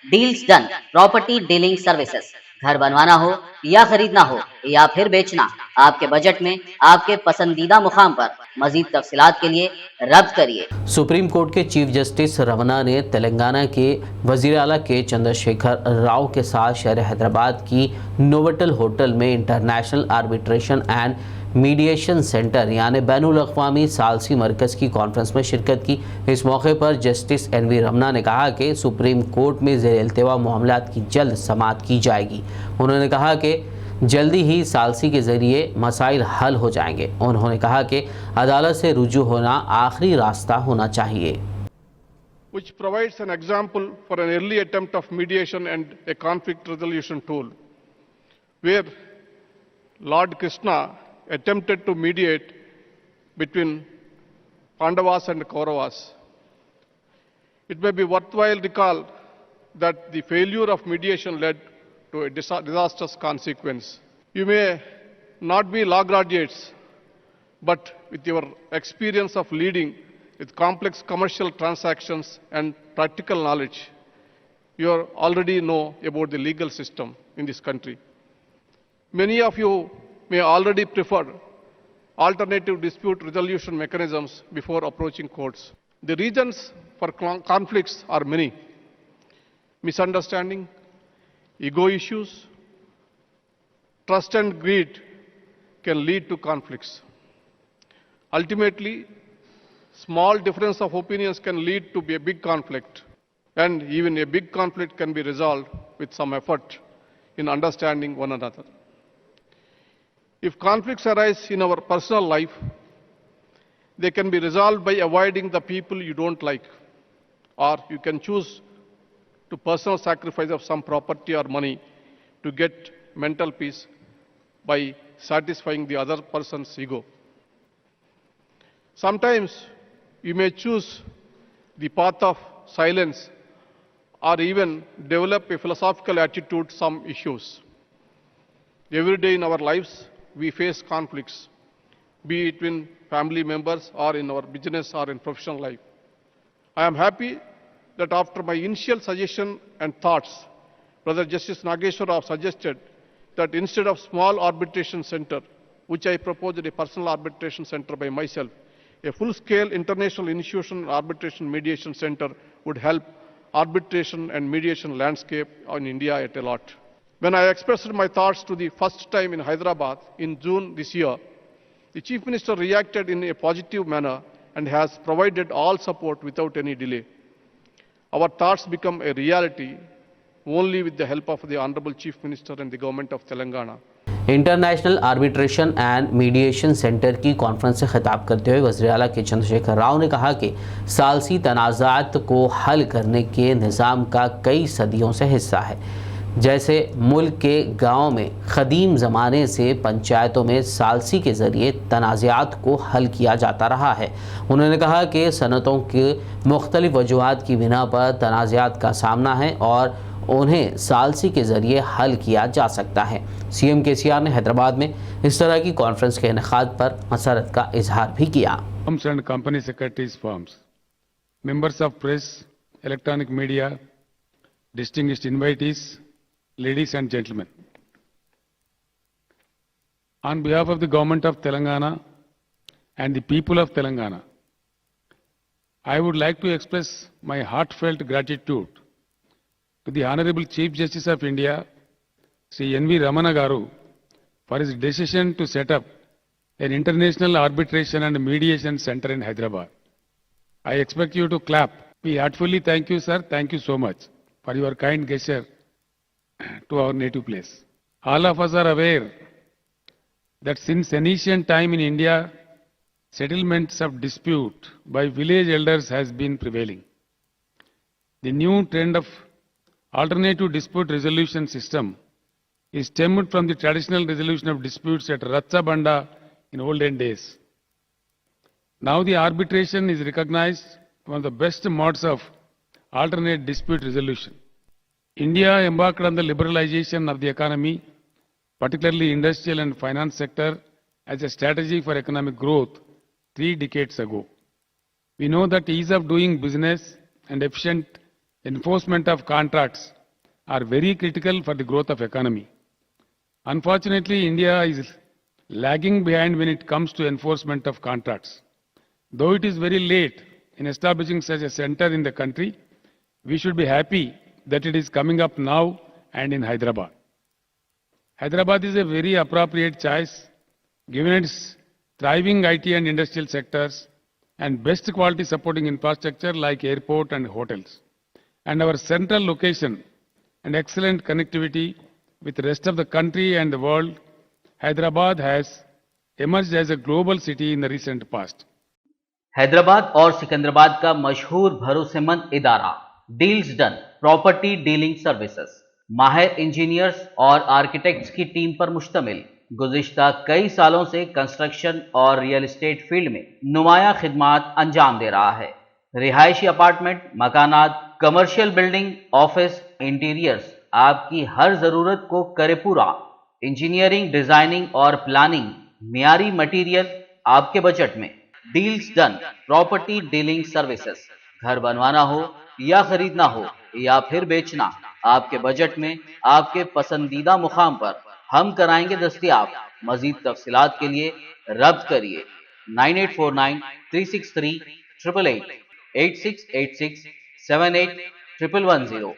Deals done property dealing services. घर बनवाना हो या खरीदना हो या फिर बेचना, आपके बजट में आपके पसंदीदा मुकाम पर। मजीद तफसीलात के लिए रब्त करिए। सुप्रीम कोर्ट के चीफ जस्टिस रमन्ना ने तेलंगाना के वजीर आला के चंद्रशेखर राव के साथ शहर हैदराबाद की नोवोटेल होटल में international arbitration and mediation centre यानी बैनुल अक़वामी सालसी मरकज़ की कॉन्फ्रेंस में शिरकत की। इस मौके पर जस्टिस NV रमन्ना ने कहा कि सुप्रीम कोर्ट में ज़ेर इल्तिवा मामलात की जल्द समाअत की जाएगी। उन्होंने कहा कि जल्दी ही सालसी के ज़रिए मसाइल हल हो जाएंगे। उन्होंने कहा कि अदालत से रुजू होना आखिरी रास्ता होना चाहिए। Which provides an example for an early attempt of mediation and a conflict resolution tool, where Lord Krishna attempted to mediate between Pandavas and Kauravas. It may be worthwhile recall that the failure of mediation led to a disastrous consequence. You may not be law graduates, but with your experience of leading with complex commercial transactions and practical knowledge, you already know about the legal system in this country. Many of you may already prefer alternative dispute resolution mechanisms before approaching courts. The reasons for conflicts are many: misunderstanding, ego issues, trust and greed can lead to conflicts. Ultimately, small difference of opinions can lead to a big conflict, and even a big conflict can be resolved with some effort in understanding one another. If conflicts arise in our personal life, they can be resolved by avoiding the people you don't like, or you can choose to personal sacrifice of some property or money to get mental peace by satisfying the other person's ego. Sometimes you may choose the path of silence or even develop a philosophical attitude to some issues. Every day in our lives, we face conflicts, be it between family members or in our business or in professional life. I am happy that after my initial suggestion and thoughts, Brother Justice Nageshwar Rao suggested that instead of small arbitration center, which I proposed a personal arbitration center by myself, a full-scale international institutional arbitration mediation center would help arbitration and mediation landscape in India at a lot. When I expressed my thoughts to the first time in Hyderabad in June this year, the Chief Minister reacted in a positive manner and has provided all support without any delay. Our thoughts become a reality only with the help of the Honorable Chief Minister and the Government of Telangana. International arbitration and mediation centre की conference से खिताब करते हुए वज़ीर आला के चंद्रशेखर राव ने कहा कि सालसी तनाज़ात को हल करने के निज़ाम का कई सदियों से हिस्सा है। जैसे मुल्क के गाँव में क़दीम ज़माने से पंचायतों में सालसी के ज़रिए तनाज़ात को हल किया जाता रहा है। उन्होंने कहा कि सनतों के मुख्तलिफ़ वजूहात की बिना पर तनाज़ात का सामना है और उन्हें सालसी के ज़रिए हल किया जा सकता है। CM KCR ने हैदराबाद में इस तरह की कॉन्फ्रेंस के इनेकाद पर मसरत का इजहार भी किया। and company secretaries firms, members of press, electronic media, distinguished invitees, ladies and gentlemen. On behalf of the government of Telangana and the people of Telangana, I would like to express my heartfelt gratitude to the Honorable Chief Justice of India, Sri NV Ramana Garu, for his decision to set up an international arbitration and mediation center in Hyderabad. I expect you to clap. We heartfully thank you, sir. Thank you so much for your kind gesture to our native place. All of us are aware that since ancient time in India, settlements of dispute by village elders has been prevailing. The new trend of alternative dispute resolution system is stemmed from the traditional resolution of disputes at Ratcha Banda in olden days. Now the arbitration is recognized one of the best modes of alternate dispute resolution. India embarked on the liberalization of the economy, particularly industrial and finance sector, as a strategy for economic growth 3 decades ago. We know that ease of doing business and efficient enforcement of contracts are very critical for the growth of economy. Unfortunately, India is lagging behind when it comes to enforcement of contracts. Though it is very late in establishing such a center in the country, we should be happy that it is coming up now and in Hyderabad. Hyderabad is a very appropriate choice given its thriving IT and industrial sectors and best quality supporting infrastructure like airport and hotels. And our central location and excellent connectivity with the rest of the country and the world, Hyderabad has emerged as a global city in the recent past. Hyderabad और सिकंदराबाद का मशहूर भरोसेमंद इदारा deals done property dealing services माहिर engineers और architects की team पर मुश्तमिल गुज़िश्ता कई सालों से कंस्ट्रक्शन और रियल एस्टेट फील्ड में नुमाया खिदमात अंजाम दे रहा है। रिहायशी अपार्टमेंट, मकानात, कमर्शियल बिल्डिंग, ऑफिस, इंटीरियर्स आपकी हर जरूरत को करे पूरा। इंजीनियरिंग, डिजाइनिंग और प्लानिंग, मियारी मटेरियल आपके बजट में। Deals done property dealing services. घर बनवाना हो या खरीदना हो या फिर बेचना, आपके बजट में आपके पसंदीदा मुकाम पर हम कराएंगे दस्तयाब। मजीद तफसीलात के लिए रब्त करिए 9849 363 888 8686 78 110